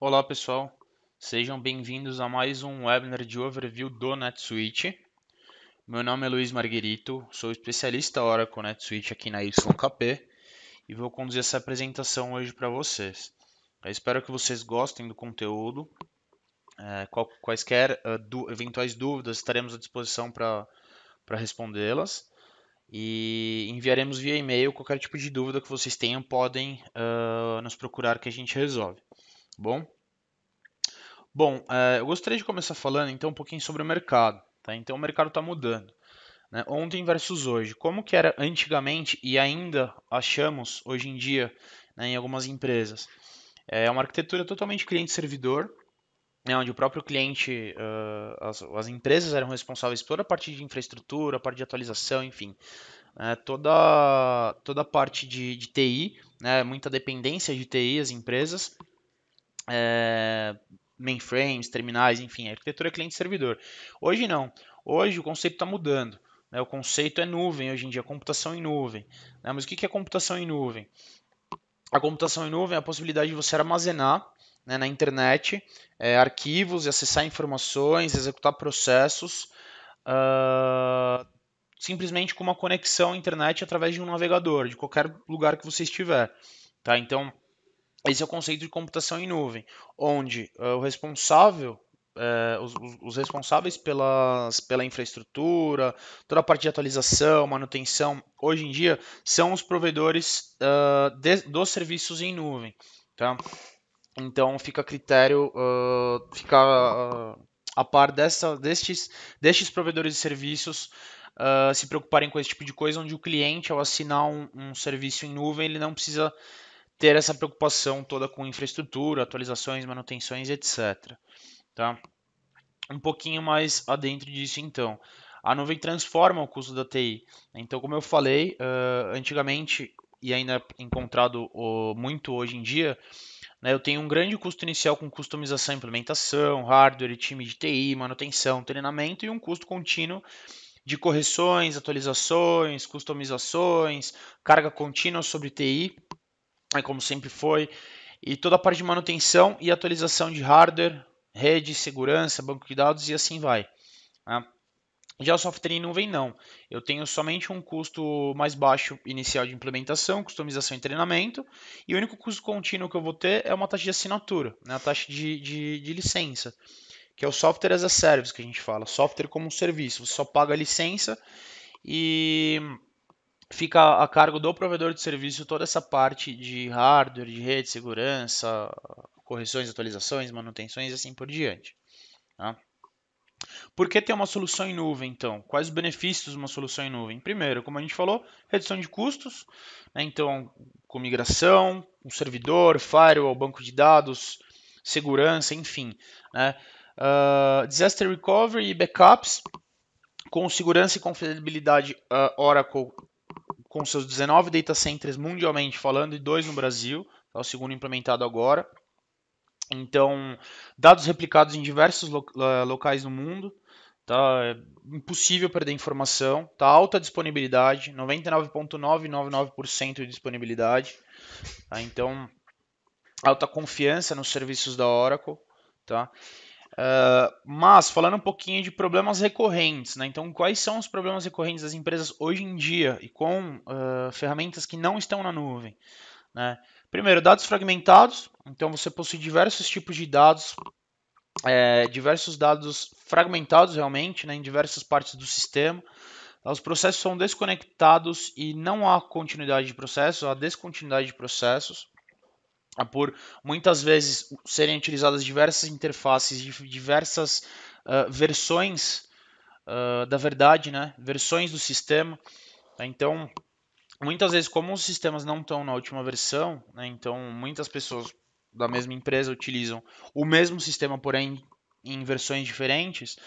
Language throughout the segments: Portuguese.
Olá pessoal, sejam bem-vindos a mais um webinar de overview do NetSuite. Meu nome é Luiz Marguerito, sou especialista Oracle NetSuite aqui na YKP e vou conduzir essa apresentação hoje para vocês. Eu espero que vocês gostem do conteúdo, quaisquer eventuais dúvidas estaremos à disposição para respondê-las e enviaremos via e-mail qualquer tipo de dúvida que vocês tenham, podem nos procurar que a gente resolve, tá bom? Bom, eu gostaria de começar falando então um pouquinho sobre o mercado, tá? Então o mercado está mudando, né? Ontem versus hoje. Como que era antigamente e ainda achamos hoje em dia, né, em algumas empresas? É uma arquitetura totalmente cliente-servidor, né, onde o próprio cliente, as empresas eram responsáveis por toda a parte de infraestrutura, a parte de atualização, enfim, toda a parte de TI, né, muita dependência de TI, as empresas, é, mainframes, terminais, enfim, arquitetura cliente-servidor. Hoje não. Hoje o conceito está mudando. Né? O conceito é nuvem hoje em dia, computação em nuvem. Né? Mas o que é computação em nuvem? A computação em nuvem é a possibilidade de você armazenar, né, na internet arquivos, acessar informações, executar processos, uh, simplesmente com uma conexão à internet através de um navegador, de qualquer lugar que você estiver. Tá? Então, esse é o conceito de computação em nuvem, onde o responsável, os responsáveis pela infraestrutura, toda a parte de atualização, manutenção, hoje em dia, são os provedores dos serviços em nuvem. Tá? Então fica a critério, fica a par destes provedores de serviços se preocuparem com esse tipo de coisa, onde o cliente, ao assinar um serviço em nuvem, ele não precisa ter essa preocupação toda com infraestrutura, atualizações, manutenções, etc. Tá? Um pouquinho mais adentro disso, então. A nuvem transforma o custo da TI. Então, como eu falei, antigamente e ainda é encontrado muito hoje em dia, né, eu tenho um grande custo inicial com customização, implementação, hardware, time de TI, manutenção, treinamento e um custo contínuo de correções, atualizações, customizações, carga contínua sobre TI, como sempre foi, e toda a parte de manutenção e atualização de hardware, rede, segurança, banco de dados e assim vai. Né? Já o software em nuvem não. Eu tenho somente um custo mais baixo inicial de implementação, customização e treinamento, e o único custo contínuo que eu vou ter é uma taxa de assinatura, né? A taxa de licença, que é o software as a service que a gente fala, software como um serviço. Você só paga a licença e fica a cargo do provedor de serviço toda essa parte de hardware, de rede, segurança, correções, atualizações, manutenções e assim por diante. Tá? Por que ter uma solução em nuvem, então? Quais os benefícios de uma solução em nuvem? Primeiro, como a gente falou, redução de custos, né? Então, com migração, um servidor, firewall, banco de dados, segurança, enfim. Né? Disaster Recovery e Backups, com segurança e confiabilidade Oracle com seus 19 data centers mundialmente falando e 2 no Brasil, é o segundo implementado agora. Então, dados replicados em diversos locais no mundo, tá? É impossível perder informação, tá? Alta disponibilidade, 99,999% de disponibilidade, tá? Então, alta confiança nos serviços da Oracle, tá? Mas falando um pouquinho de problemas recorrentes, né? Então, quais são os problemas recorrentes das empresas hoje em dia e com ferramentas que não estão na nuvem? Né? Primeiro, dados fragmentados. Então, você possui diversos dados fragmentados realmente, né, em diversas partes do sistema. Os processos são desconectados e não há continuidade de processos, há descontinuidade de processos por muitas vezes serem utilizadas diversas interfaces de diversas versões da verdade, né? Versões do sistema. Tá? Então, muitas vezes, como os sistemas não estão na última versão, né? Então muitas pessoas da mesma empresa utilizam o mesmo sistema, porém em versões diferentes,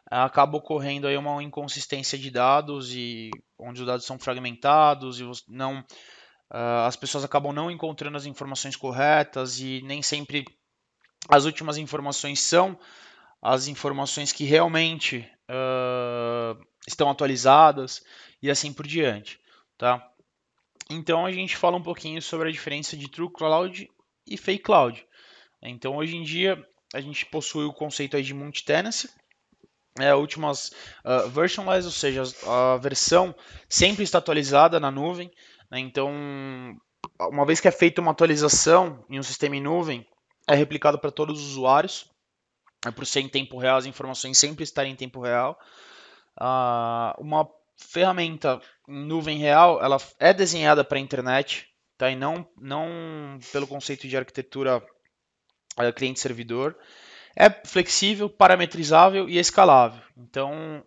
acaba ocorrendo aí uma inconsistência de dados e onde os dados são fragmentados e não as pessoas acabam não encontrando as informações corretas e nem sempre as últimas informações são as informações que realmente estão atualizadas e assim por diante, tá? Então a gente fala um pouquinho sobre a diferença de True Cloud e Fake Cloud. Então, hoje em dia, a gente possui o conceito aí de multi-tenancy, últimas versionless, ou seja, a versão sempre está atualizada na nuvem, né? Então, uma vez que é feita uma atualização em um sistema em nuvem, é replicado para todos os usuários, por ser em tempo real, as informações sempre estarem em tempo real. Uma ferramenta em nuvem real, ela é desenhada para a internet, tá? E não pelo conceito de arquitetura cliente-servidor. É flexível, parametrizável e escalável. Então,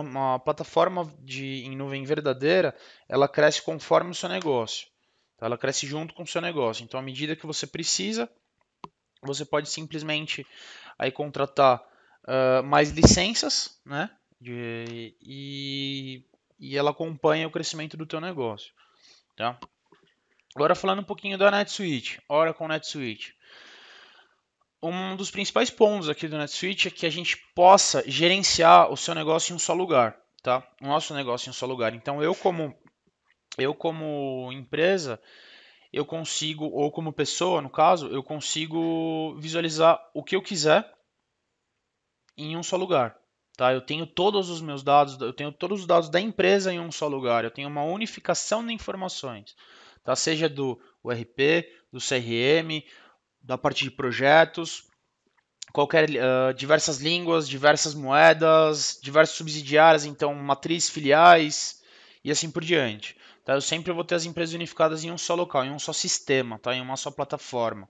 uma plataforma em nuvem verdadeira, ela cresce conforme o seu negócio. Tá? Ela cresce junto com o seu negócio. Então, à medida que você precisa, você pode simplesmente aí contratar mais licenças, né? E ela acompanha o crescimento do teu negócio. Tá? Agora falando um pouquinho da NetSuite, Oracle NetSuite. Um dos principais pontos aqui do NetSuite é que a gente possa gerenciar o seu negócio em um só lugar, tá? O nosso negócio em um só lugar. Então eu como empresa, eu consigo, ou como pessoa, no caso, eu consigo visualizar o que eu quiser em um só lugar. Tá? Eu tenho todos os meus dados, eu tenho todos os dados da empresa em um só lugar. Eu tenho uma unificação de informações, tá? Seja do URP, do CRM, da parte de projetos, diversas línguas, diversas moedas, diversas subsidiárias, então matriz, filiais e assim por diante. Tá? Eu sempre vou ter as empresas unificadas em um só local, em um só sistema, tá? Em uma só plataforma.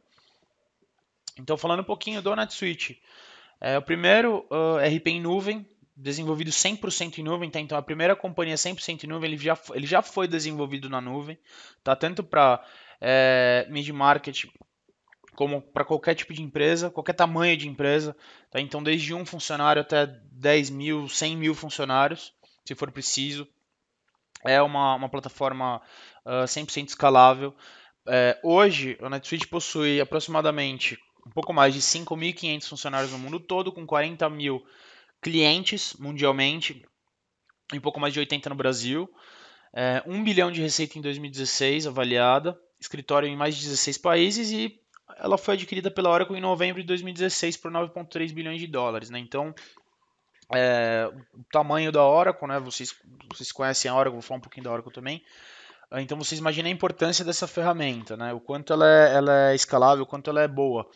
Então, falando um pouquinho do NetSuite, o primeiro RP em nuvem, desenvolvido 100% em nuvem, tá? Então a primeira companhia 100% em nuvem, ele já foi desenvolvido na nuvem, tá? Tanto para mid-market como para qualquer tipo de empresa, qualquer tamanho de empresa, tá? Então desde um funcionário até 10 mil, 100 mil funcionários, se for preciso. É uma plataforma 100% escalável. Hoje, o NetSuite possui aproximadamente um pouco mais de 5.500 funcionários no mundo todo, com 40 mil clientes mundialmente, e um pouco mais de 80 no Brasil. 1 bilhão de receita em 2016 avaliada, escritório em mais de 16 países e ela foi adquirida pela Oracle em novembro de 2016 por 9,3 bilhões de dólares. Né? Então, o tamanho da Oracle, né? Vocês conhecem a Oracle, vou falar um pouquinho da Oracle também. Então vocês imaginem a importância dessa ferramenta, né? O quanto ela é escalável, o quanto ela é boa.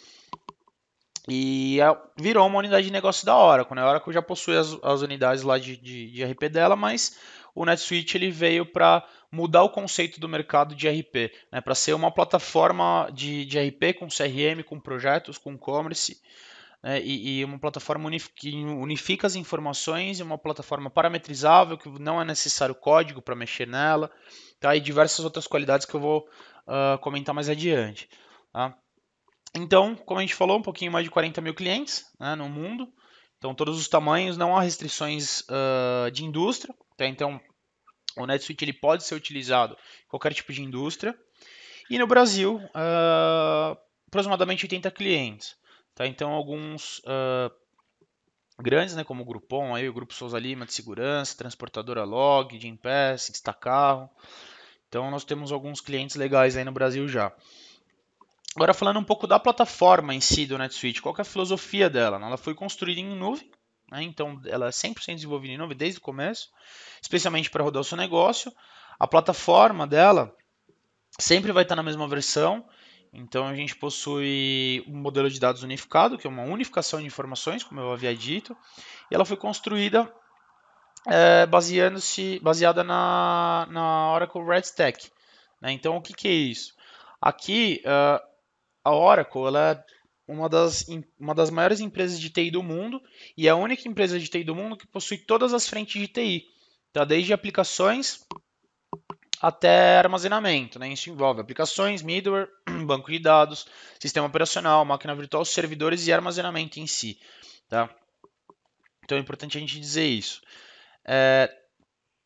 E virou uma unidade de negócio da Oracle, né? A Oracle já possui as unidades lá de RP dela, mas o NetSuite ele veio para mudar o conceito do mercado de RP, né? Para ser uma plataforma de RP com CRM, com projetos, com e-commerce, né? E uma plataforma que unifica as informações e uma plataforma parametrizável, que não é necessário código para mexer nela, tá? E diversas outras qualidades que eu vou comentar mais adiante. Tá? Então, como a gente falou, um pouquinho mais de 40 mil clientes, né, no mundo. Então, todos os tamanhos, não há restrições de indústria. Tá? Então, o NetSuite ele pode ser utilizado em qualquer tipo de indústria. E no Brasil, aproximadamente 80 clientes. Tá? Então, alguns grandes, né, como o Groupon, aí, o Grupo Souza Lima de Segurança, Transportadora Log, Gympass, Instacarro. Então, nós temos alguns clientes legais aí no Brasil já. Agora falando um pouco da plataforma em si do NetSuite, qual que é a filosofia dela? Ela foi construída em nuvem, né? Então ela é 100% desenvolvida em nuvem desde o começo, especialmente para rodar o seu negócio. A plataforma dela sempre vai estar na mesma versão, então a gente possui um modelo de dados unificado, que é uma unificação de informações, como eu havia dito, e ela foi construída baseada na Oracle Red Stack. Né? Então o que é isso? Aqui a Oracle ela é uma das maiores empresas de TI do mundo e é a única empresa de TI do mundo que possui todas as frentes de TI, tá? Desde aplicações até armazenamento. Né? Isso envolve aplicações, middleware, banco de dados, sistema operacional, máquina virtual, servidores e armazenamento em si. Tá? Então é importante a gente dizer isso.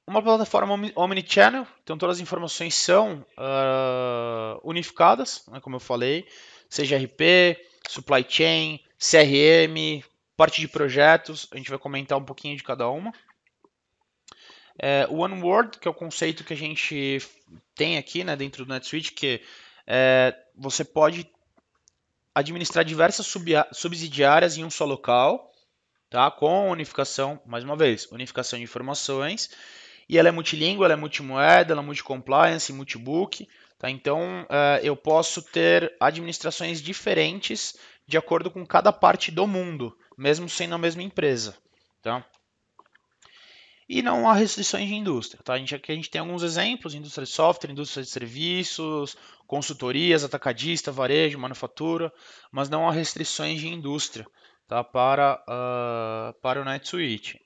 Uma plataforma omnichannel, então todas as informações são unificadas, né, como eu falei, seja RP, supply chain, CRM, parte de projetos, a gente vai comentar um pouquinho de cada uma. O One Word, que é o conceito que a gente tem aqui, né, dentro do NetSuite, que você pode administrar diversas subsidiárias em um só local, tá? Com unificação, mais uma vez, unificação de informações. E ela é multilíngua, ela é multimoeda, ela é multicompliance, multibook. Tá? Então, eu posso ter administrações diferentes de acordo com cada parte do mundo, mesmo sendo a mesma empresa. Tá? E não há restrições de indústria. Tá? Aqui a gente tem alguns exemplos: indústria de software, indústria de serviços, consultorias, atacadista, varejo, manufatura, mas não há restrições de indústria, tá? Para o NetSuite.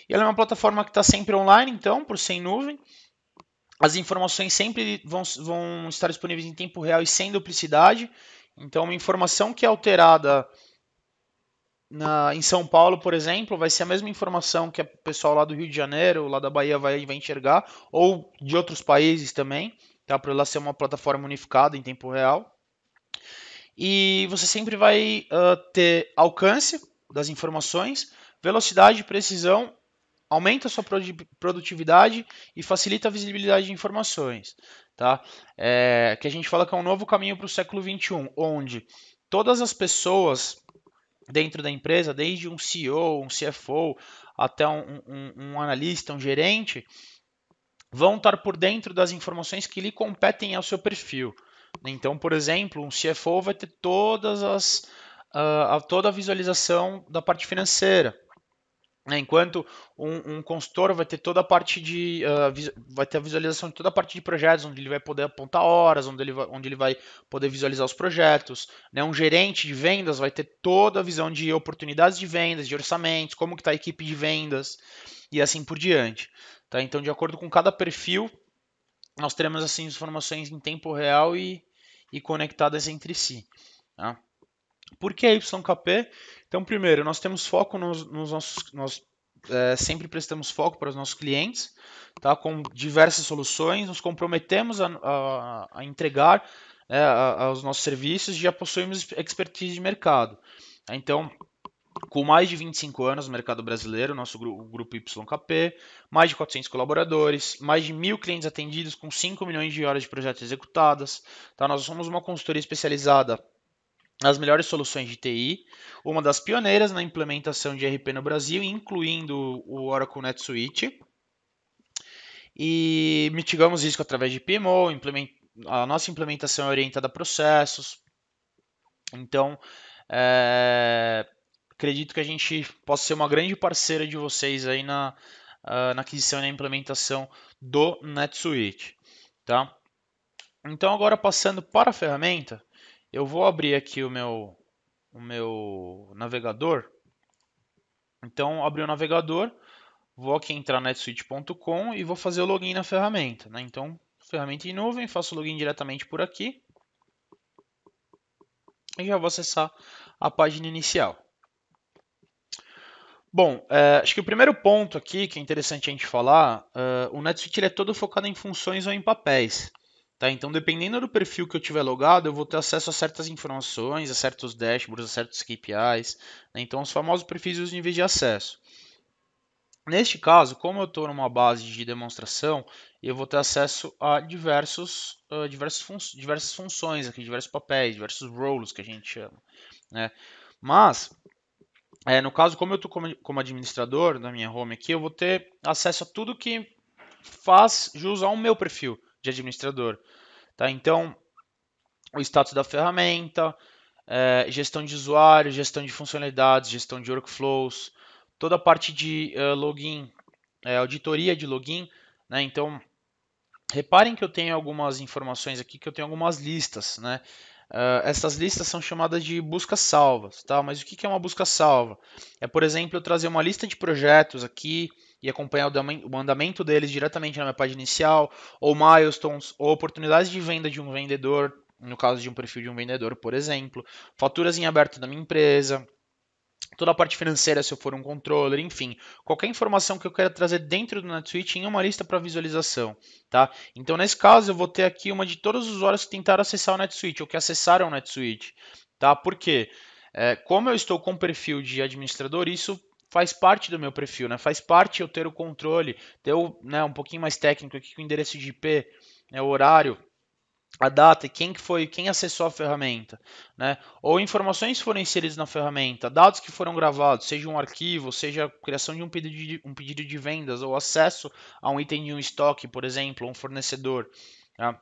E ela é uma plataforma que está sempre online, então, por ser em nuvem. As informações sempre vão estar disponíveis em tempo real e sem duplicidade. Então, uma informação que é alterada em São Paulo, por exemplo, vai ser a mesma informação que o pessoal lá do Rio de Janeiro, lá da Bahia vai enxergar, ou de outros países também, tá? Para ela ser uma plataforma unificada em tempo real. E você sempre vai ter alcance das informações, velocidade e precisão, aumenta a sua produtividade e facilita a visibilidade de informações. Tá? Que a gente fala que é um novo caminho para o século XXI, onde todas as pessoas dentro da empresa, desde um CEO, um CFO, até um analista, um gerente, vão estar por dentro das informações que lhe competem ao seu perfil. Então, por exemplo, um CFO vai ter toda a visualização da parte financeira, enquanto um consultor vai ter toda a parte vai ter a visualização de toda a parte de projetos, onde ele vai poder apontar horas, onde ele vai poder visualizar os projetos. Né? Um gerente de vendas vai ter toda a visão de oportunidades de vendas, de orçamentos, como que está a equipe de vendas e assim por diante. Tá? Então, de acordo com cada perfil, nós teremos assim informações em tempo real e conectadas entre si. Tá? Por que YKP? Então, primeiro, nós temos foco nos nossos. Nós sempre prestamos foco para os nossos clientes, tá? Com diversas soluções, nos comprometemos a entregar aos nossos serviços e já possuímos expertise de mercado. Então, com mais de 25 anos no mercado brasileiro, nosso grupo YKP, mais de 400 colaboradores, mais de 1.000 clientes atendidos com 5 milhões de horas de projetos executadas. Tá? Nós somos uma consultoria especializada as melhores soluções de TI, uma das pioneiras na implementação de ERP no Brasil, incluindo o Oracle NetSuite. E mitigamos isso através de PMO, a nossa implementação é orientada a processos. Então, acredito que a gente possa ser uma grande parceira de vocês aí na aquisição e na implementação do NetSuite. Tá? Então, agora passando para a ferramenta, eu vou abrir aqui o meu navegador. Então, abri o navegador, vou aqui entrar no netsuite.com e vou fazer o login na ferramenta. Né? Então, ferramenta em nuvem, faço o login diretamente por aqui e já vou acessar a página inicial. Bom, acho que o primeiro ponto aqui que é interessante a gente falar, o NetSuite ele é todo focado em funções ou em papéis. Tá? Então, dependendo do perfil que eu tiver logado, eu vou ter acesso a certas informações, a certos dashboards, a certos KPIs. Né? Então, os famosos perfis e os níveis de acesso. Neste caso, como eu estou numa base de demonstração, eu vou ter acesso a diversas funções aqui, diversos papéis, diversos roles que a gente chama. Né? Mas, no caso, como eu estou como administrador da minha home aqui, eu vou ter acesso a tudo que faz jus ao meu perfil de administrador. Tá? Então, o status da ferramenta, gestão de usuário, gestão de funcionalidades, gestão de workflows, toda a parte de login, auditoria de login. Né? Então, reparem que eu tenho algumas informações aqui, que eu tenho algumas listas. Né? Essas listas são chamadas de buscas salvas. Tá? Mas o que é uma busca salva? É, por exemplo, eu trazer uma lista de projetos aqui e acompanhar o andamento deles diretamente na minha página inicial, ou milestones, ou oportunidades de venda de um vendedor, no caso de um perfil de um vendedor, por exemplo, faturas em aberto da minha empresa, toda a parte financeira se eu for um controller, enfim, qualquer informação que eu queira trazer dentro do NetSuite em uma lista para visualização, tá? Então, nesse caso, eu vou ter aqui uma de todos os usuários que tentaram acessar o NetSuite ou que acessaram o NetSuite, tá? Por quê? Como eu estou com perfil de administrador, isso faz parte do meu perfil, né? Faz parte eu ter o controle, ter um pouquinho mais técnico aqui com o endereço de IP, né, o horário, a data e quem acessou a ferramenta, né? Ou informações foram inseridas na ferramenta, dados que foram gravados, seja um arquivo, seja a criação de um pedido de vendas ou acesso a um item de um estoque, por exemplo, um fornecedor. Tá?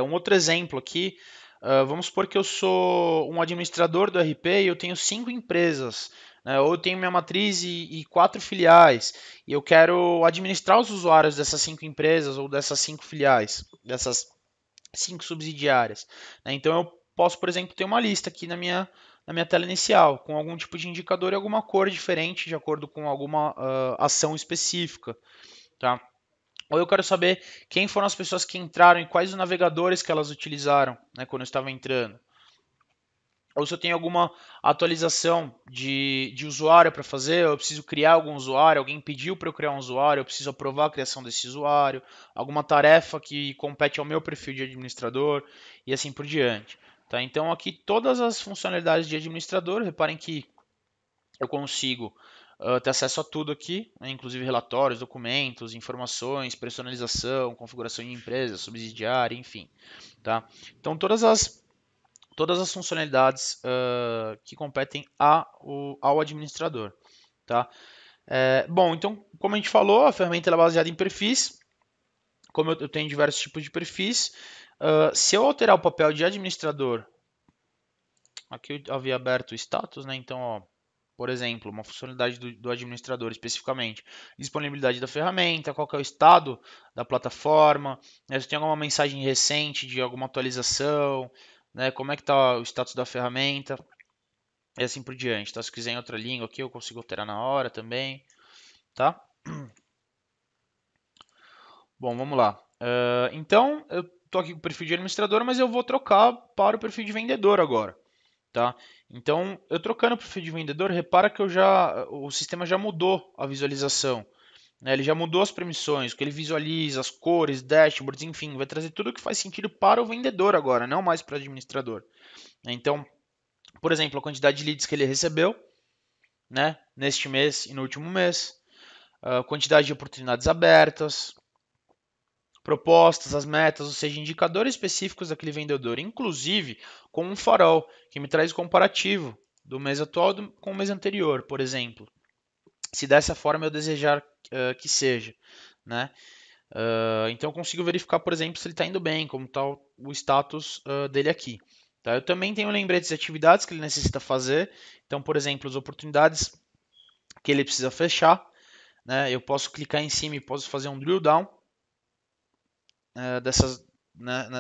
Um outro exemplo aqui, vamos supor que eu sou um administrador do RP e eu tenho 5 empresas, né? Ou eu tenho minha matriz e 4 filiais, e eu quero administrar os usuários dessas 5 empresas ou dessas 5 filiais, dessas 5 subsidiárias. Né? Então eu posso, por exemplo, ter uma lista aqui na minha tela inicial, com algum tipo de indicador e alguma cor diferente, de acordo com alguma ação específica. Tá? Ou eu quero saber quem foram as pessoas que entraram e quais os navegadores que elas utilizaram, né, quando eu estava entrando. Ou se eu tenho alguma atualização de usuário para fazer, eu preciso criar algum usuário, alguém pediu para eu criar um usuário, eu preciso aprovar a criação desse usuário, alguma tarefa que compete ao meu perfil de administrador e assim por diante. Tá? Então aqui todas as funcionalidades de administrador, reparem que eu consigo ter acesso a tudo aqui, né, inclusive relatórios, documentos, informações, personalização, configuração de empresa, subsidiária, enfim. Tá? Então todas as funcionalidades que competem ao administrador. Tá? Bom, então, como a gente falou, a ferramenta é baseada em perfis. Como eu tenho diversos tipos de perfis, se eu alterar o papel de administrador, aqui eu havia aberto o status, né? Então, ó, por exemplo, uma funcionalidade do administrador especificamente, disponibilidade da ferramenta, qual que é o estado da plataforma, né, se tem alguma mensagem recente de alguma atualização, né, como é que está o status da ferramenta, e assim por diante. Tá? Se quiser em outra língua aqui, eu consigo alterar na hora também, tá? Bom, vamos lá. Então, eu estou aqui com o perfil de administrador, mas eu vou trocar para o perfil de vendedor agora. Tá? Então, eu trocando o perfil de vendedor, repara que o sistema já mudou a visualização. Né? Ele já mudou as permissões, o que ele visualiza, as cores, dashboards, enfim, vai trazer tudo o que faz sentido para o vendedor agora, não mais para o administrador. Então, por exemplo, a quantidade de leads que ele recebeu, né, neste mês e no último mês, a quantidade de oportunidades abertas, propostas, as metas, ou seja, indicadores específicos daquele vendedor, inclusive com um farol que me traz o comparativo do mês atual com o mês anterior, por exemplo, se dessa forma eu desejar que seja, né? Então eu consigo verificar, por exemplo, se ele está indo bem, como está o status dele aqui. Tá? Eu também tenho lembretes de atividades que ele necessita fazer. Então, por exemplo, as oportunidades que ele precisa fechar. Né? Eu posso clicar em cima e posso fazer um drill down dessas,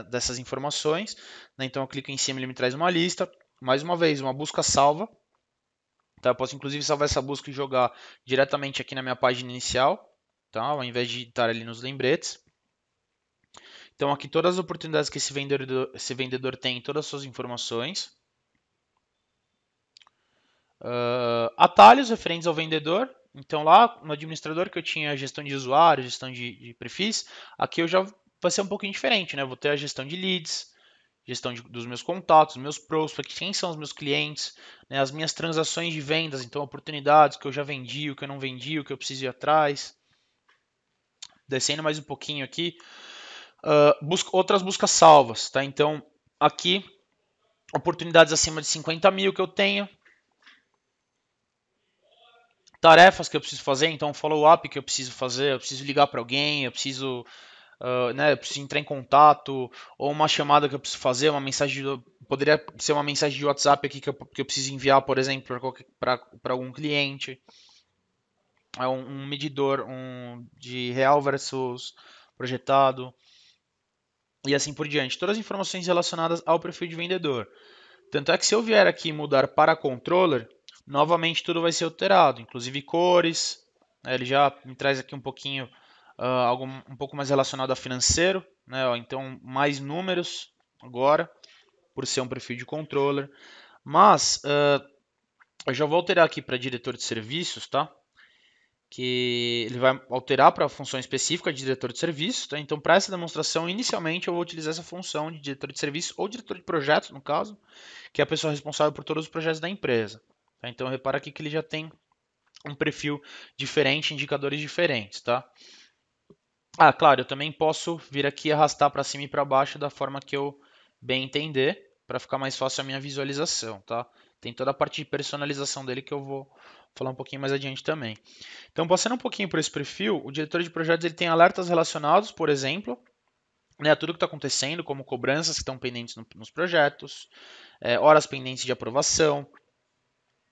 dessas informações. Né? Então eu clico em cima e ele me traz uma lista. Mais uma vez, uma busca salva. Tá? Eu posso inclusive salvar essa busca e jogar diretamente aqui na minha página inicial, tá? Ao invés de estar ali nos lembretes. Então aqui todas as oportunidades que esse vendedor tem, todas as suas informações. Atalhos referentes ao vendedor. Então lá no administrador que eu tinha a gestão de usuário, gestão de perfis, aqui eu já vai ser um pouquinho diferente, né? Eu vou ter a gestão de leads, gestão dos meus contatos, meus prospects, quem são os meus clientes, né? As minhas transações de vendas, então oportunidades que eu já vendi, o que eu não vendi, o que eu preciso ir atrás. Descendo mais um pouquinho aqui, outras buscas salvas, tá? Então aqui oportunidades acima de 50 mil que eu tenho, tarefas que eu preciso fazer, então follow-up que eu preciso fazer, eu preciso ligar para alguém, eu preciso entrar em contato, ou uma chamada que eu preciso fazer, uma mensagem, poderia ser uma mensagem de WhatsApp aqui que eu preciso enviar, por exemplo, para algum cliente. É um medidor de real versus projetado, e assim por diante. Todas as informações relacionadas ao perfil de vendedor. Tanto é que se eu vier aqui mudar para controller, novamente tudo vai ser alterado, inclusive cores. Né, ele já me traz aqui um pouquinho, algo um pouco mais relacionado a financeiro, né, ó, então mais números agora, por ser um perfil de controller. Mas eu já vou alterar aqui para diretor de serviços, tá? Que ele vai alterar para a função específica de diretor de serviços. Tá? Então, para essa demonstração, inicialmente eu vou utilizar essa função de diretor de serviços ou diretor de projetos, no caso, que é a pessoa responsável por todos os projetos da empresa. Tá? Então, repara aqui que ele já tem um perfil diferente, indicadores diferentes. Tá? Ah, claro, eu também posso vir aqui e arrastar para cima e para baixo da forma que eu bem entender, para ficar mais fácil a minha visualização, tá? Tem toda a parte de personalização dele que eu vou falar um pouquinho mais adiante também. Então, passando um pouquinho por esse perfil, o diretor de projetos ele tem alertas relacionados, por exemplo, né, a tudo que está acontecendo, como cobranças que estão pendentes nos projetos, horas pendentes de aprovação,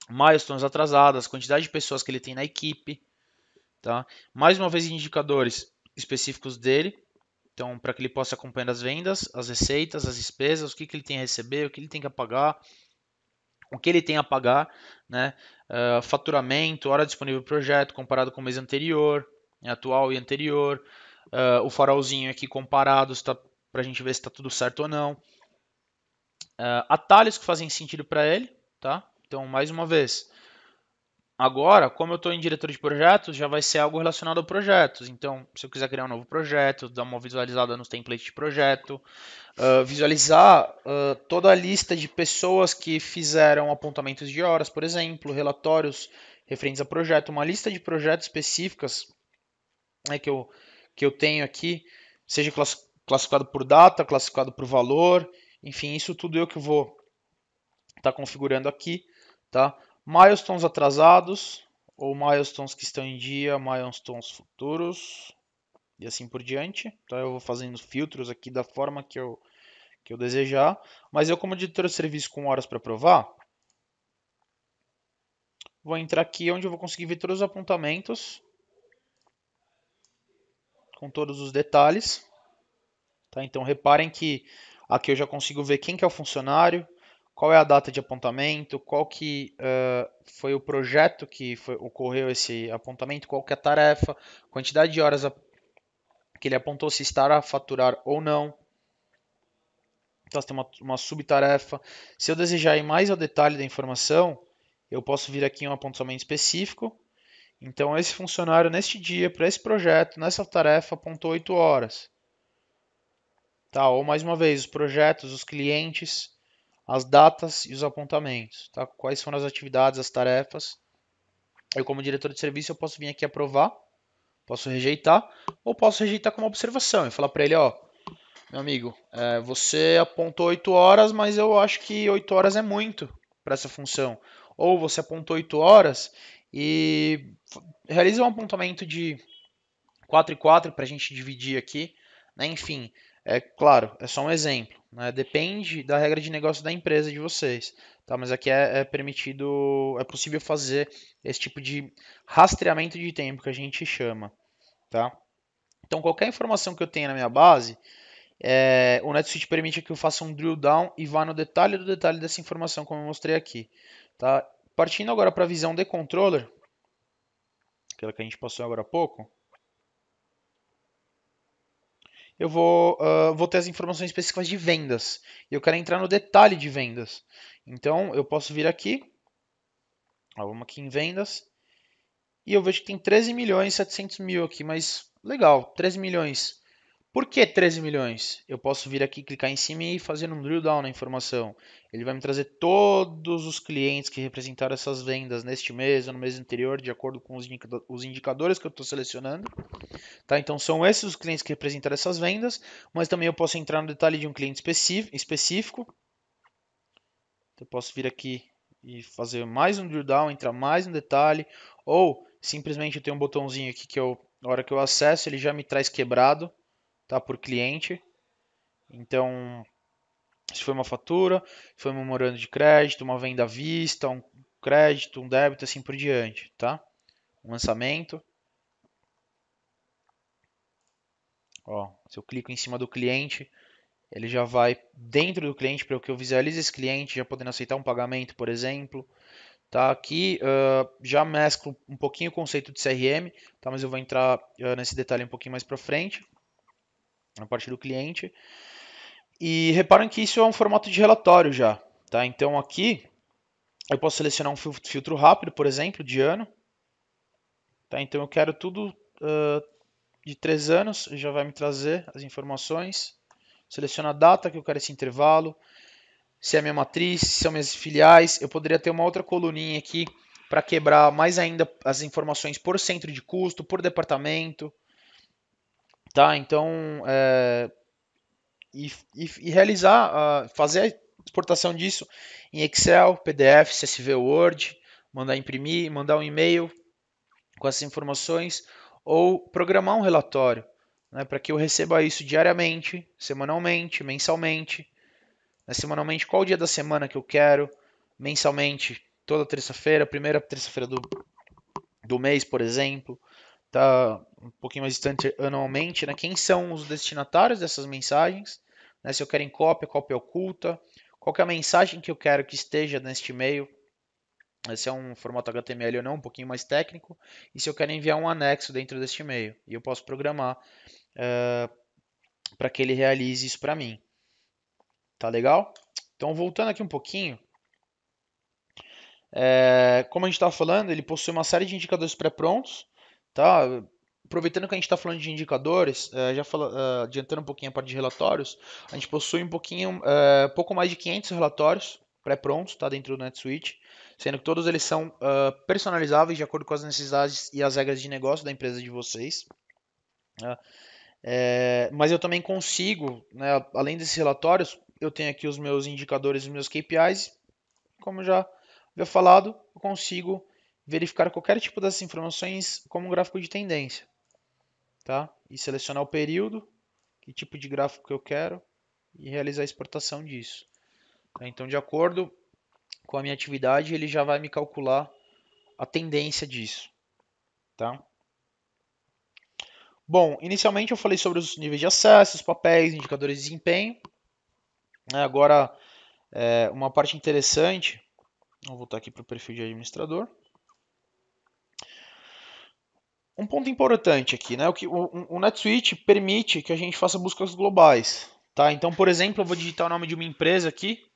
milestones atrasadas, quantidade de pessoas que ele tem na equipe, tá? Mais uma vez, indicadores específicos dele, então, para que ele possa acompanhar as vendas, as receitas, as despesas, o que ele tem a receber, o que ele tem que pagar, o que ele tem a pagar, né? Faturamento, hora disponível do projeto comparado com o mês anterior, atual e anterior, o farolzinho aqui comparado para a gente ver se está tudo certo ou não. Atalhos que fazem sentido para ele, tá? Então, mais uma vez, agora, como eu estou em diretor de projetos, já vai ser algo relacionado a projetos. Então, se eu quiser criar um novo projeto, dar uma visualizada nos templates de projeto, visualizar toda a lista de pessoas que fizeram apontamentos de horas, por exemplo, relatórios referentes a projeto, uma lista de projetos específicas, né, que eu tenho aqui, seja classificado por data, classificado por valor, enfim, isso tudo eu que vou estar configurando aqui, tá? Milestones atrasados, ou milestones que estão em dia, milestones futuros, e assim por diante. Então eu vou fazendo filtros aqui da forma que eu desejar. Mas eu, como editor de serviço com horas para provar, vou entrar aqui onde eu vou conseguir ver todos os apontamentos, com todos os detalhes. Tá? Então reparem que aqui eu já consigo ver quem que é o funcionário, qual é a data de apontamento, qual que foi o projeto que ocorreu esse apontamento, qual que é a tarefa, quantidade de horas que ele apontou, se estará a faturar ou não. Então, você tem uma subtarefa. Se eu desejar ir mais ao detalhe da informação, eu posso vir aqui em um apontamento específico. Então, esse funcionário, neste dia, para esse projeto, nessa tarefa, apontou 8 horas. Tá? Ou, mais uma vez, os projetos, os clientes, as datas e os apontamentos. Tá? Quais foram as atividades, as tarefas. Eu, como diretor de serviço, eu posso vir aqui aprovar, posso rejeitar, ou posso rejeitar como observação e falar para ele, ó, meu amigo, você apontou 8 horas, mas eu acho que 8 horas é muito para essa função. Ou você apontou 8 horas e realiza um apontamento de 4 e 4 para a gente dividir aqui. Né? Enfim, é claro, é só um exemplo. Né? Depende da regra de negócio da empresa de vocês. Tá? Mas aqui é permitido, é possível fazer esse tipo de rastreamento de tempo que a gente chama. Tá? Então, qualquer informação que eu tenha na minha base, o NetSuite permite que eu faça um drill down e vá no detalhe do detalhe dessa informação, como eu mostrei aqui. Tá? Partindo agora para a visão de controller, aquela que a gente passou agora há pouco, eu vou ter as informações específicas de vendas. E eu quero entrar no detalhe de vendas. Então, eu posso vir aqui, vamos aqui em vendas, e eu vejo que tem 13 milhões e 700 mil aqui, mas legal, 13 milhões. Por que 13 milhões? Eu posso vir aqui, clicar em cima e fazer um drill down na informação. Ele vai me trazer todos os clientes que representaram essas vendas neste mês ou no mês anterior, de acordo com os indicadores que eu estou selecionando. Tá? Então são esses os clientes que representaram essas vendas, mas também eu posso entrar no detalhe de um cliente específico. Então, eu posso vir aqui e fazer mais um drill down, entrar mais no detalhe, ou simplesmente eu tenho um botãozinho aqui que na hora que eu acesso ele já me traz quebrado, tá, por cliente. Então, se foi uma fatura, foi um memorando de crédito, uma venda à vista, um crédito, um débito, assim por diante, tá? Um lançamento. Ó, se eu clico em cima do cliente, ele já vai dentro do cliente para que eu visualize esse cliente, já podendo aceitar um pagamento, por exemplo. Tá? Aqui já mesclo um pouquinho o conceito de CRM, tá? Mas eu vou entrar nesse detalhe um pouquinho mais para frente, na parte do cliente. E reparem que isso é um formato de relatório já. Tá? Então aqui eu posso selecionar um filtro rápido, por exemplo, de ano. Tá? Então eu quero tudo de 3 anos, já vai me trazer as informações. Seleciono a data que eu quero esse intervalo, se é minha matriz, se são minhas filiais. Eu poderia ter uma outra coluninha aqui para quebrar mais ainda as informações por centro de custo, por departamento. tá? Então, e realizar, fazer a exportação disso em Excel, PDF, CSV, Word, mandar imprimir, mandar um e-mail com essas informações ou programar um relatório, né, para que eu receba isso diariamente, semanalmente, mensalmente. Né, semanalmente, qual o dia da semana que eu quero, mensalmente, toda terça-feira, primeira terça-feira do mês, por exemplo, tá um pouquinho mais distante anualmente, né? Quem são os destinatários dessas mensagens, né? Se eu quero em cópia oculta, qual que é a mensagem que eu quero que esteja neste e-mail, se é um formato HTML ou não, um pouquinho mais técnico, e se eu quero enviar um anexo dentro deste e-mail, e eu posso programar para que ele realize isso para mim, tá legal? Então, voltando aqui um pouquinho, como a gente estava falando, ele possui uma série de indicadores pré-prontos, tá? Aproveitando que a gente está falando de indicadores, adiantando um pouquinho a parte de relatórios, a gente possui pouco mais de 500 relatórios pré-prontos, tá? Dentro do NetSuite, sendo que todos eles são personalizáveis de acordo com as necessidades e as regras de negócio da empresa de vocês. Tá? Mas eu também consigo, né, além desses relatórios, eu tenho aqui os meus indicadores, os meus KPIs, como já havia falado, eu consigo verificar qualquer tipo dessas informações como um gráfico de tendência, tá? E selecionar o período, que tipo de gráfico que eu quero e realizar a exportação disso. Tá? Então, de acordo com a minha atividade, ele já vai me calcular a tendência disso, tá? Bom, inicialmente eu falei sobre os níveis de acesso, os papéis, indicadores de desempenho. Agora, uma parte interessante, vou voltar aqui para o perfil de administrador. Um ponto importante aqui, né? O NetSuite permite que a gente faça buscas globais, tá? Então, por exemplo, eu vou digitar o nome de uma empresa aqui,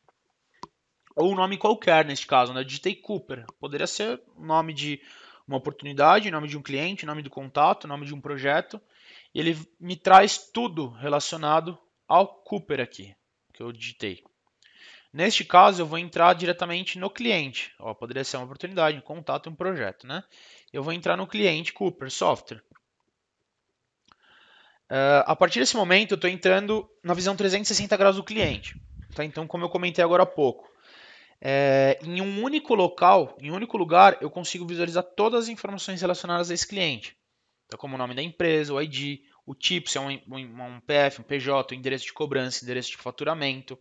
ou um nome qualquer neste caso, né? Eu digitei Cooper. Poderia ser o nome de uma oportunidade, nome de um cliente, nome do contato, nome de um projeto. E ele me traz tudo relacionado ao Cooper aqui, que eu digitei. Neste caso, eu vou entrar diretamente no cliente. Ó, poderia ser uma oportunidade, um contato, um projeto, né? Eu vou entrar no cliente Cooper Software. A partir desse momento, eu estou entrando na visão 360 graus do cliente. Tá? Então, como eu comentei agora há pouco, em um único local, em um único lugar, eu consigo visualizar todas as informações relacionadas a esse cliente. Então, como o nome da empresa, o ID, o tipo, se é um PF, um PJ, o endereço de cobrança, endereço de faturamento.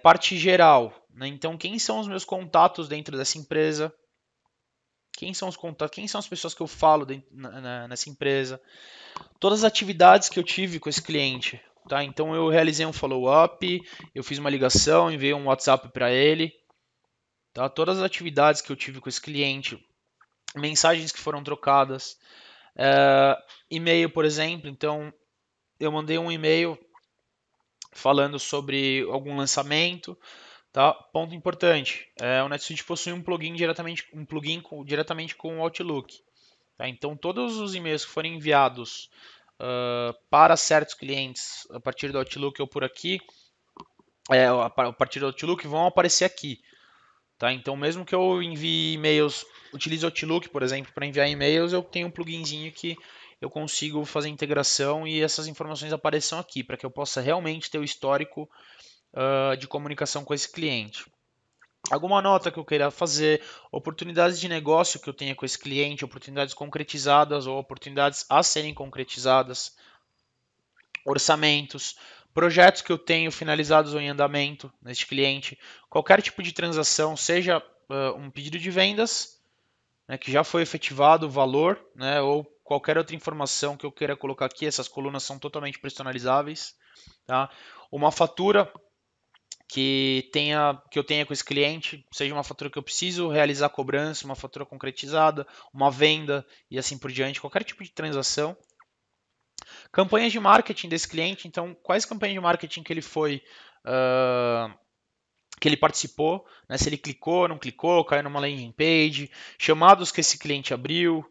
Parte geral, né? Então, quem são os meus contatos dentro dessa empresa? Quem são os contatos? Quem são as pessoas que eu falo nessa empresa? Todas as atividades que eu tive com esse cliente. Tá? Então eu realizei um follow-up, eu fiz uma ligação, enviei um WhatsApp para ele. Tá? Todas as atividades que eu tive com esse cliente, mensagens que foram trocadas, e-mail, por exemplo. Então eu mandei um e-mail falando sobre algum lançamento. Tá? Ponto importante, o NetSuite possui um plugin diretamente com o Outlook. Tá? Então todos os e-mails que forem enviados para certos clientes a partir do Outlook ou por aqui, a partir do Outlook vão aparecer aqui. Tá? Então, mesmo que eu envie e-mails, utilize o Outlook, por exemplo, para enviar e-mails, eu tenho um pluginzinho que eu consigo fazer integração e essas informações apareçam aqui, para que eu possa realmente ter o histórico de comunicação com esse cliente. Alguma nota que eu queira fazer, oportunidades de negócio que eu tenha com esse cliente, oportunidades concretizadas ou oportunidades a serem concretizadas, orçamentos, projetos que eu tenho finalizados ou em andamento neste cliente, qualquer tipo de transação, seja um pedido de vendas, né, que já foi efetivado o valor, né, ou qualquer outra informação que eu queira colocar aqui, essas colunas são totalmente personalizáveis. Tá? Uma fatura que eu tenha com esse cliente, seja uma fatura que eu preciso realizar cobrança, uma fatura concretizada, uma venda e assim por diante, qualquer tipo de transação. Campanhas de marketing desse cliente, então quais campanhas de marketing que ele foi, que ele participou, né? Se ele clicou, não clicou, caiu numa landing page, chamados que esse cliente abriu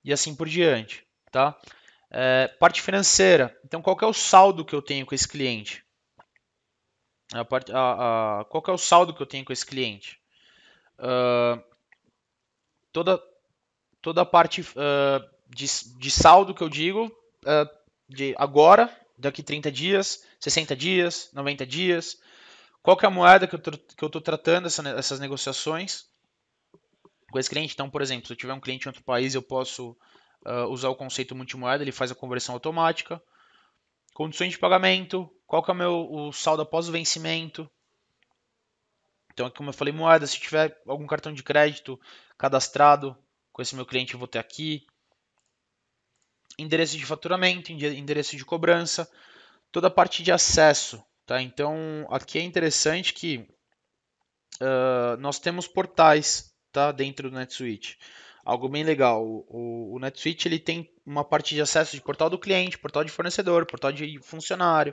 e assim por diante, tá? Parte financeira, então qual que é o saldo que eu tenho com esse cliente? Qual que é o saldo que eu tenho com esse cliente? Toda, toda a parte de saldo que eu digo, de agora, daqui 30 dias, 60 dias, 90 dias. Qual que é a moeda que eu estou tratando essas negociações com esse cliente? Então, por exemplo, se eu tiver um cliente em outro país, eu posso usar o conceito multimoeda, ele faz a conversão automática. Condições de pagamento, qual que é o saldo após o vencimento. Então, como eu falei, moeda, se tiver algum cartão de crédito cadastrado com esse meu cliente, eu vou ter aqui. Endereço de faturamento, endereço de cobrança, toda a parte de acesso. Tá? Então, aqui é interessante que nós temos portais, tá, dentro do NetSuite. Algo bem legal. O NetSuite ele tem uma parte de acesso de portal do cliente, portal de fornecedor, portal de funcionário.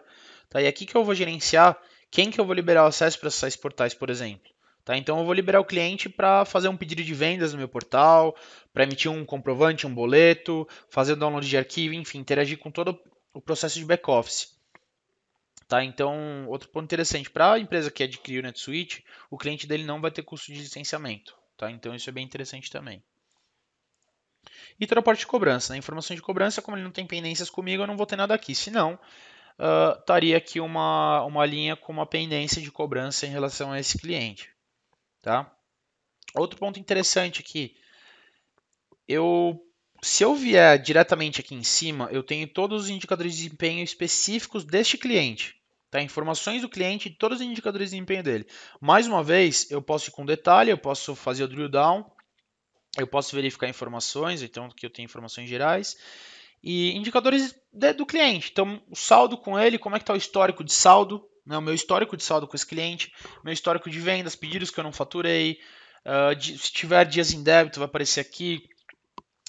Tá? E aqui que eu vou gerenciar quem que eu vou liberar o acesso para esses portais, por exemplo. Tá? Então eu vou liberar o cliente para fazer um pedido de vendas no meu portal, para emitir um comprovante, um boleto, fazer o download de arquivo, enfim, interagir com todo o processo de back-office. Tá? Então, outro ponto interessante, para a empresa que adquiriu o NetSuite, o cliente dele não vai ter custo de licenciamento. Tá? Então, isso é bem interessante também. E toda a parte de cobrança. Né? Informação de cobrança, como ele não tem pendências comigo, eu não vou ter nada aqui. Senão, estaria aqui uma linha com uma pendência de cobrança em relação a esse cliente. Tá? Outro ponto interessante aqui, se eu vier diretamente aqui em cima, eu tenho todos os indicadores de desempenho específicos deste cliente. Tá? Informações do cliente e todos os indicadores de desempenho dele. Mais uma vez, eu posso ir com detalhe, eu posso fazer o drill down, eu posso verificar informações, então aqui eu tenho informações gerais. E indicadores do cliente. Então, o saldo com ele, como é que está o histórico de saldo, né? O meu histórico de saldo com esse cliente, meu histórico de vendas, pedidos que eu não faturei, se tiver dias em débito, vai aparecer aqui.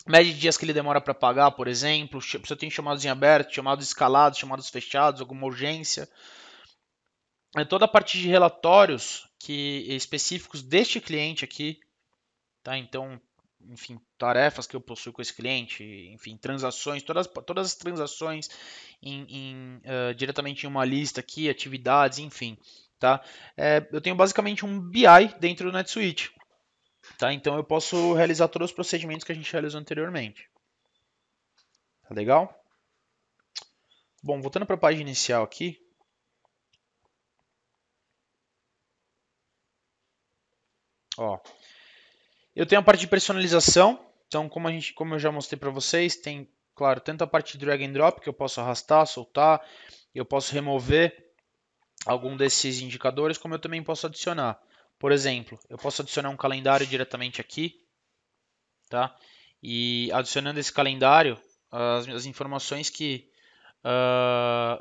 Média de dias que ele demora para pagar, por exemplo, se eu tenho chamados em aberto, chamados escalados, chamados fechados, alguma urgência. É toda a parte de relatórios específicos deste cliente aqui, tá? Então, enfim, tarefas que eu possuo com esse cliente, enfim, transações, todas as transações diretamente em uma lista aqui, atividades, enfim, tá? Eu tenho basicamente um BI dentro do NetSuite, tá? Então eu posso realizar todos os procedimentos que a gente realizou anteriormente. Tá legal? Bom, voltando para a página inicial aqui, ó, eu tenho a parte de personalização. Então, como eu já mostrei para vocês, tem, claro, tanto a parte de drag and drop que eu posso arrastar, soltar, eu posso remover algum desses indicadores, como eu também posso adicionar. Por exemplo, eu posso adicionar um calendário diretamente aqui, tá? E adicionando esse calendário, as informações que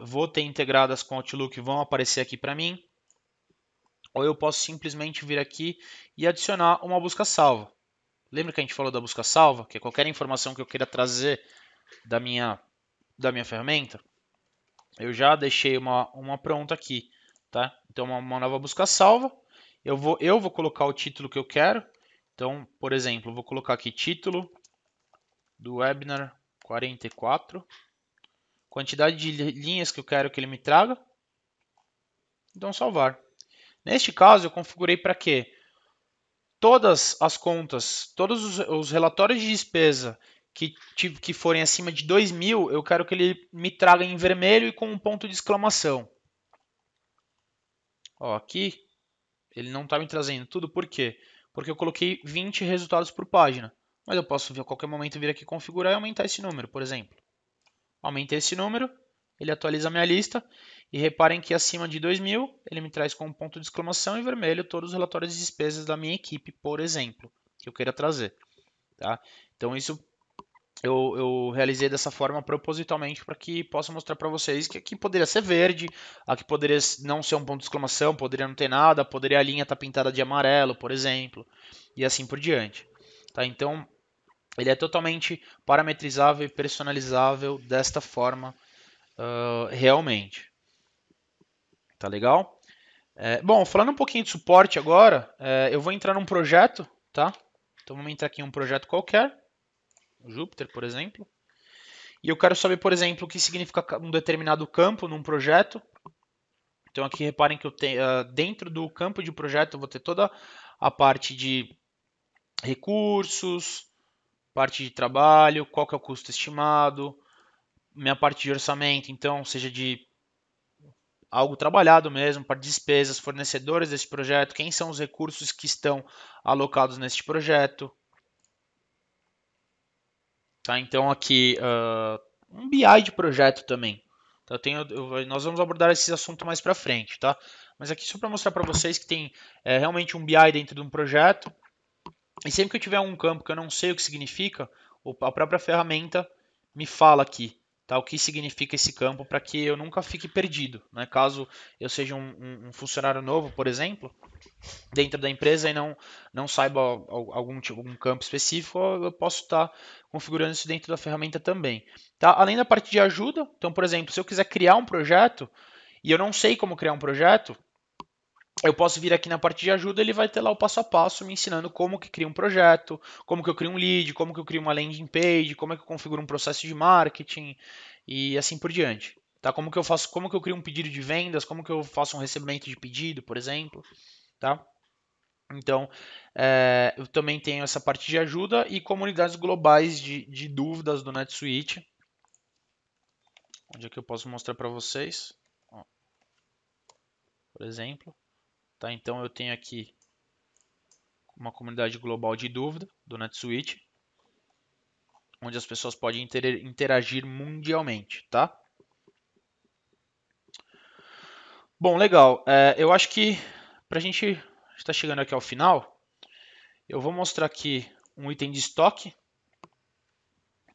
vou ter integradas com o Outlook vão aparecer aqui para mim. Ou eu posso simplesmente vir aqui e adicionar uma busca salva. Lembra que a gente falou da busca salva? Que é qualquer informação que eu queira trazer da minha ferramenta. Eu já deixei uma pronta aqui, tá? Então, uma nova busca salva. Eu vou colocar o título que eu quero. Então, por exemplo, eu vou colocar aqui título do webinar 44. Quantidade de linhas que eu quero que ele me traga. Então, salvar. Neste caso, eu configurei para quê? Todas as contas, todos os relatórios de despesa que forem acima de 2.000, eu quero que ele me traga em vermelho e com um ponto de exclamação. Ó, aqui ele não está me trazendo tudo, por quê? Porque eu coloquei 20 resultados por página. Mas eu posso a qualquer momento vir aqui configurar e aumentar esse número, por exemplo. Aumentei esse número, ele atualiza a minha lista. E reparem que acima de 2.000, ele me traz com um ponto de exclamação e vermelho todos os relatórios de despesas da minha equipe, por exemplo, que eu queira trazer. Tá? Então isso eu realizei dessa forma propositalmente para que possa mostrar para vocês que aqui poderia ser verde, aqui poderia não ser um ponto de exclamação, poderia não ter nada, poderia a linha estar pintada de amarelo, por exemplo, e assim por diante. Tá? Então ele é totalmente parametrizável e personalizável desta forma realmente. Tá legal? Bom, falando um pouquinho de suporte agora, eu vou entrar num projeto, tá? Então vamos entrar aqui em um projeto qualquer, o Jupyter, por exemplo. E eu quero saber, por exemplo, o que significa um determinado campo num projeto. Então aqui reparem que eu tenho, dentro do campo de projeto eu vou ter toda a parte de recursos, parte de trabalho, qual que é o custo estimado, minha parte de orçamento, então, seja de algo trabalhado mesmo, para despesas, fornecedores desse projeto, quem são os recursos que estão alocados neste projeto. Tá? Então aqui um BI de projeto também. Tá? Nós vamos abordar esse assunto mais para frente, tá? Mas aqui só para mostrar para vocês que tem realmente um BI dentro de um projeto. E sempre que eu tiver um campo que eu não sei o que significa, a própria ferramenta me fala aqui, tá? O que significa esse campo para que eu nunca fique perdido, né? Caso eu seja um funcionário novo, por exemplo, dentro da empresa e não saiba algum campo específico, eu posso estar configurando isso dentro da ferramenta também. Tá? Além da parte de ajuda, então, por exemplo, se eu quiser criar um projeto e eu não sei como criar um projeto, eu posso vir aqui na parte de ajuda, ele vai ter lá o passo a passo me ensinando como que cria um projeto, como que eu crio um lead, como que eu crio uma landing page, como é que eu configuro um processo de marketing e assim por diante. Tá? Como que eu crio um pedido de vendas, como que eu faço um recebimento de pedido, por exemplo, tá? Então, eu também tenho essa parte de ajuda e comunidades globais de dúvidas do NetSuite, onde é que eu posso mostrar para vocês, ó, por exemplo. Tá? Então, eu tenho aqui uma comunidade global de dúvida do NetSuite, onde as pessoas podem interagir mundialmente, tá? Bom, legal. Eu acho que para a gente estar chegando aqui ao final, eu vou mostrar aqui um item de estoque.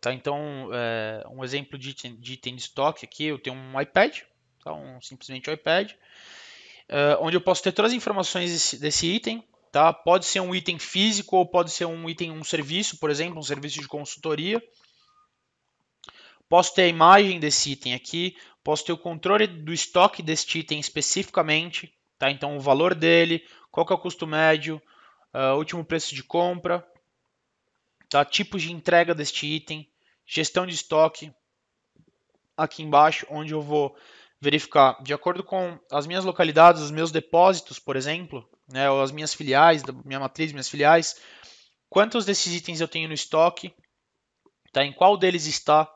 Tá? Então, um exemplo de item de estoque aqui, eu tenho um iPad, tá? Simplesmente um iPad, onde eu posso ter todas as informações desse item. Tá? Pode ser um item físico ou pode ser um serviço, por exemplo, um serviço de consultoria. Posso ter a imagem desse item aqui, posso ter o controle do estoque deste item especificamente, tá? Então o valor dele, qual que é o custo médio, último preço de compra, tá? Tipos de entrega deste item, gestão de estoque, aqui embaixo, onde eu vou verificar, de acordo com as minhas localidades, os meus depósitos, por exemplo, né, ou as minhas filiais, da minha matriz, minhas filiais, quantos desses itens eu tenho no estoque, tá? Em qual deles está,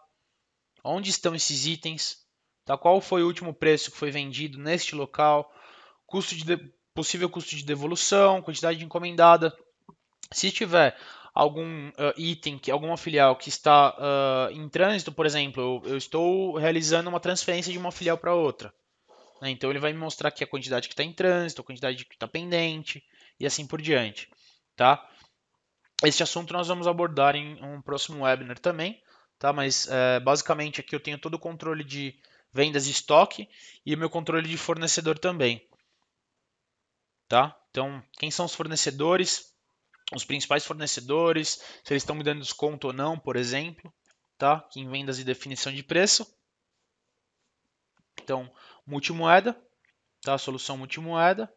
onde estão esses itens, tá? Qual foi o último preço que foi vendido neste local, possível custo de devolução, quantidade de encomendada. Se tiver algum item, alguma filial que está em trânsito, por exemplo, eu estou realizando uma transferência de uma filial para outra. Né? Então ele vai me mostrar aqui a quantidade que está em trânsito, a quantidade que está pendente e assim por diante. Tá? Este assunto nós vamos abordar em um próximo webinar também, tá? Mas basicamente aqui eu tenho todo o controle de vendas e estoque e o meu controle de fornecedor também, tá? Então, quem são os fornecedores, os principais fornecedores, se eles estão me dando desconto ou não, por exemplo, tá? Aqui em vendas e definição de preço. Então, multimoeda, tá? Solução multimoeda.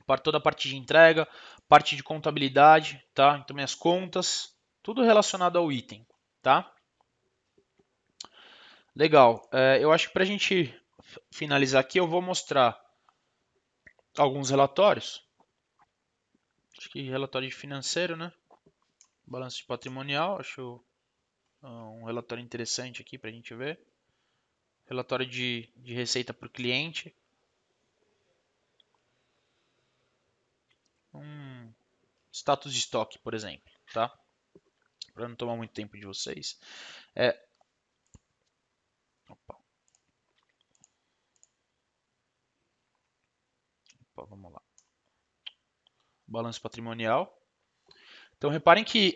Para toda a parte de entrega, parte de contabilidade, tá? Então minhas contas, tudo relacionado ao item, tá? Legal. Eu acho que para a gente finalizar aqui, eu vou mostrar alguns relatórios. Acho que relatório financeiro, né? Balanço de patrimonial, acho um relatório interessante aqui para a gente ver. Relatório de receita por cliente. Status de estoque, por exemplo, tá? Para não tomar muito tempo de vocês. Opa, vamos lá. Balanço patrimonial. Então reparem que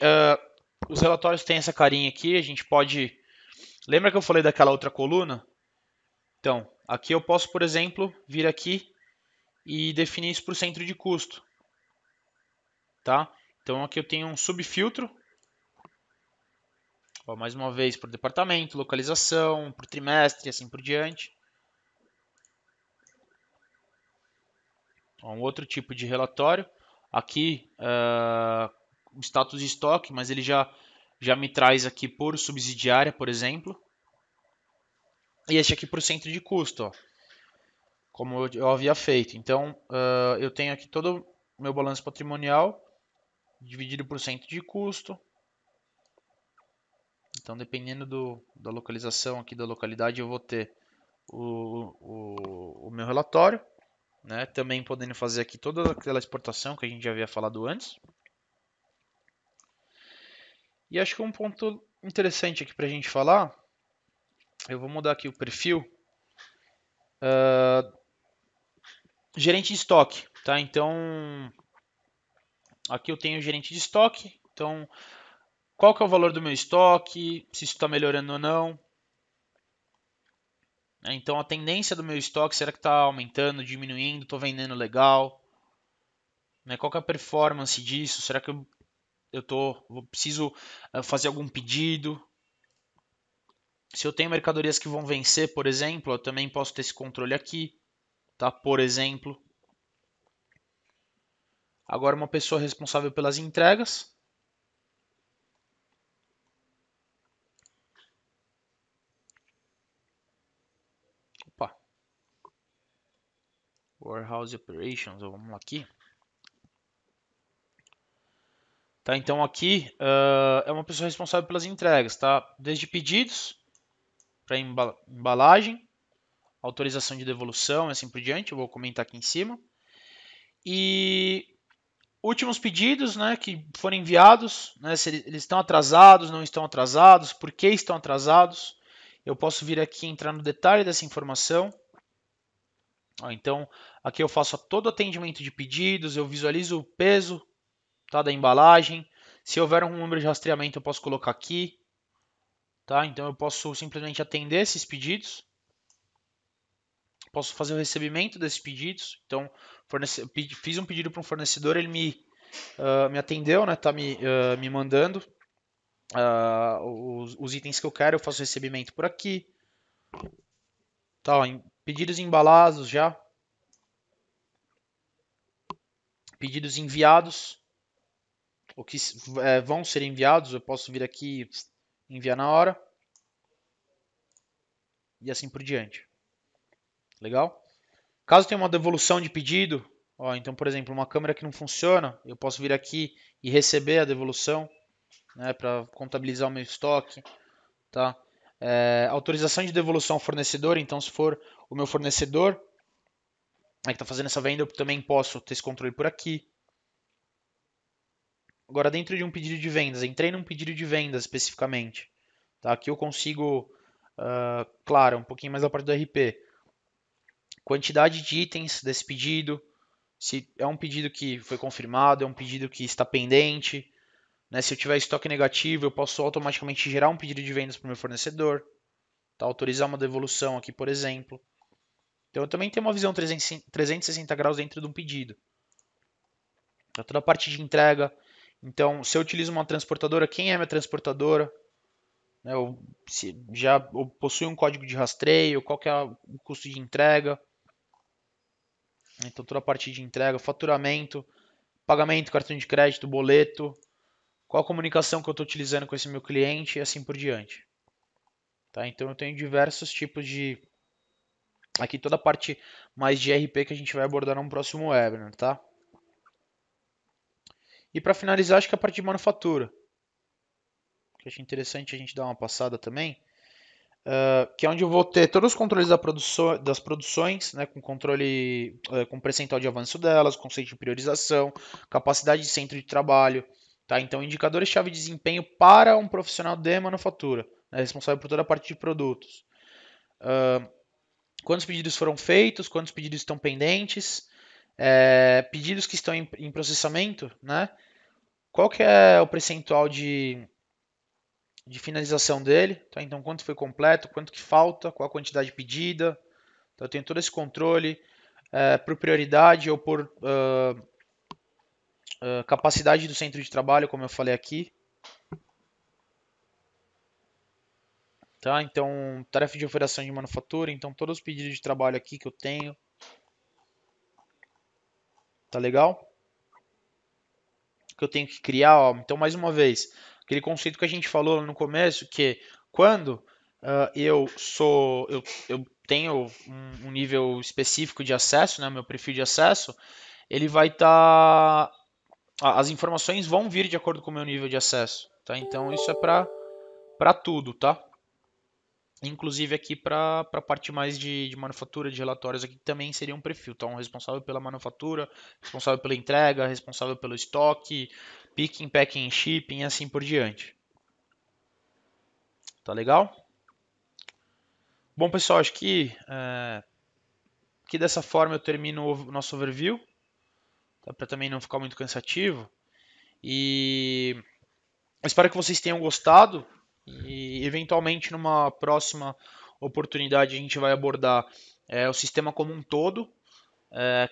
os relatórios têm essa carinha aqui, a gente pode... Lembra que eu falei daquela outra coluna? Então, aqui eu posso, por exemplo, vir aqui e definir isso por centro de custo. Tá? Então aqui eu tenho um subfiltro, ó, mais uma vez por departamento, localização, por trimestre e assim por diante. Ó, um outro tipo de relatório. Aqui o status de estoque, mas ele já me traz aqui por subsidiária, por exemplo. E este aqui por centro de custo, ó, como eu havia feito. Então, eu tenho aqui todo o meu balanço patrimonial dividido por centro de custo. Então, dependendo da localização aqui da localidade, eu vou ter o meu relatório, né? Também podendo fazer aqui toda aquela exportação que a gente já havia falado antes. E acho que um ponto interessante aqui para a gente falar, eu vou mudar aqui o perfil, gerente de estoque, tá? Então, aqui eu tenho o gerente de estoque, então qual que é o valor do meu estoque, se isso está melhorando ou não. Então a tendência do meu estoque, será que está aumentando, diminuindo, estou vendendo legal? Né? Qual que é a performance disso? Será que preciso fazer algum pedido? Se eu tenho mercadorias que vão vencer, por exemplo, eu também posso ter esse controle aqui, tá? Por exemplo. Agora uma pessoa responsável pelas entregas. Opa. Warehouse Operations, vamos lá aqui. Tá, então aqui é uma pessoa responsável pelas entregas, tá? Desde pedidos para embalagem, autorização de devolução e assim por diante, eu vou comentar aqui em cima. E últimos pedidos, né, que foram enviados, né, se eles estão atrasados, não estão atrasados, por que estão atrasados. Eu posso vir aqui e entrar no detalhe dessa informação. Então, aqui eu faço todo o atendimento de pedidos, eu visualizo o peso, tá, da embalagem. Se houver um número de rastreamento, eu posso colocar aqui. Tá? Então, eu posso simplesmente atender esses pedidos. Posso fazer o recebimento desses pedidos. Então, fiz um pedido para um fornecedor, ele me atendeu, né? Tá me mandando os itens que eu quero, eu faço o recebimento por aqui. Tá, ó, pedidos embalados já. Pedidos enviados. O que vão ser enviados, eu posso vir aqui e enviar na hora. E assim por diante. Legal? Caso tenha uma devolução de pedido, ó, então, por exemplo, uma câmera que não funciona, eu posso vir aqui e receber a devolução, né, para contabilizar o meu estoque. Tá? Autorização de devolução ao fornecedor, então se for o meu fornecedor que está fazendo essa venda, eu também posso ter esse controle por aqui. Agora, dentro de um pedido de vendas, entrei num pedido de vendas especificamente. Tá? Aqui eu consigo, claro, um pouquinho mais da parte do RP. Quantidade de itens desse pedido, se é um pedido que foi confirmado, é um pedido que está pendente. Né? Se eu tiver estoque negativo, eu posso automaticamente gerar um pedido de vendas para o meu fornecedor. Tá? Autorizar uma devolução aqui, por exemplo. Então eu também tenho uma visão 360 graus dentro de um pedido. Tá? Toda a parte de entrega. Então, se eu utilizo uma transportadora, quem é minha transportadora? Né? Se já possui um código de rastreio, qual que é o custo de entrega? Então, toda a parte de entrega, faturamento, pagamento, cartão de crédito, boleto, qual a comunicação que eu estou utilizando com esse meu cliente e assim por diante. Tá? Então, eu tenho diversos tipos de... Aqui toda a parte mais de RP que a gente vai abordar no próximo webinar, tá? E para finalizar, acho que a parte de manufatura, que eu acho interessante a gente dar uma passada também, que é onde eu vou ter todos os controles das produções, né, com controle, com percentual de avanço delas, conceito de priorização, capacidade de centro de trabalho, tá? Então, indicadores-chave de desempenho para um profissional de manufatura, né, responsável por toda a parte de produtos. Quantos pedidos foram feitos, quantos pedidos estão pendentes, pedidos que estão em processamento, né? Qual que é o percentual de finalização dele, tá? Então quanto foi completo, quanto que falta, qual a quantidade pedida. Então, eu tenho todo esse controle por prioridade ou por capacidade do centro de trabalho, como eu falei aqui. Tá? Então, tarefa de operação de manufatura, então todos os pedidos de trabalho aqui que eu tenho. Tá legal? Que eu tenho que criar, ó. Então, mais uma vez, aquele conceito que a gente falou no começo, que quando eu tenho um nível específico de acesso, né, meu perfil de acesso, ele vai estar, as informações vão vir de acordo com o meu nível de acesso, tá? Então isso é para para tudo, tá? Inclusive aqui para a parte mais de manufatura, de relatórios aqui também seria um perfil. Então, responsável pela manufatura, responsável pela entrega, responsável pelo estoque, picking, packing, shipping e assim por diante. Tá legal? Bom, pessoal, acho que dessa forma eu termino o nosso overview, tá? Para também não ficar muito cansativo. E espero que vocês tenham gostado e eventualmente numa próxima oportunidade a gente vai abordar o sistema como um todo.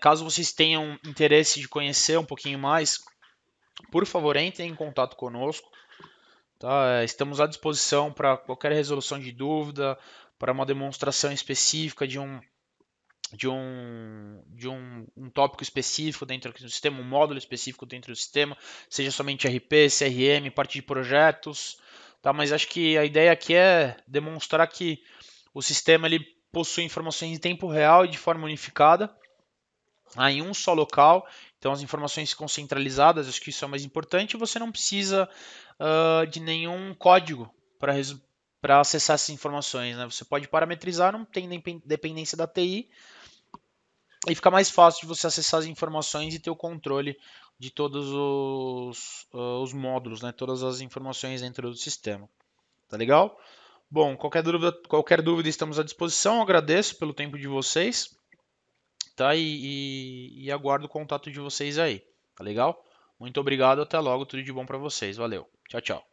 Caso vocês tenham interesse de conhecer um pouquinho mais, por favor, entrem em contato conosco. Tá? Estamos à disposição para qualquer resolução de dúvida, para uma demonstração específica de um tópico específico dentro do sistema, um módulo específico dentro do sistema, seja somente RP, CRM, parte de projetos. Tá? Mas acho que a ideia aqui é demonstrar que o sistema ele possui informações em tempo real e de forma unificada em um só local, então as informações ficam centralizadas, acho que isso é o mais importante, e você não precisa de nenhum código para acessar essas informações, né? Você pode parametrizar, não tem dependência da TI, e fica mais fácil de você acessar as informações e ter o controle de todos os módulos, né? Todas as informações dentro do sistema. Tá legal? Bom, qualquer dúvida estamos à disposição, agradeço pelo tempo de vocês, tá? E aguardo o contato de vocês aí, tá legal? Muito obrigado, até logo, tudo de bom para vocês, valeu, tchau, tchau.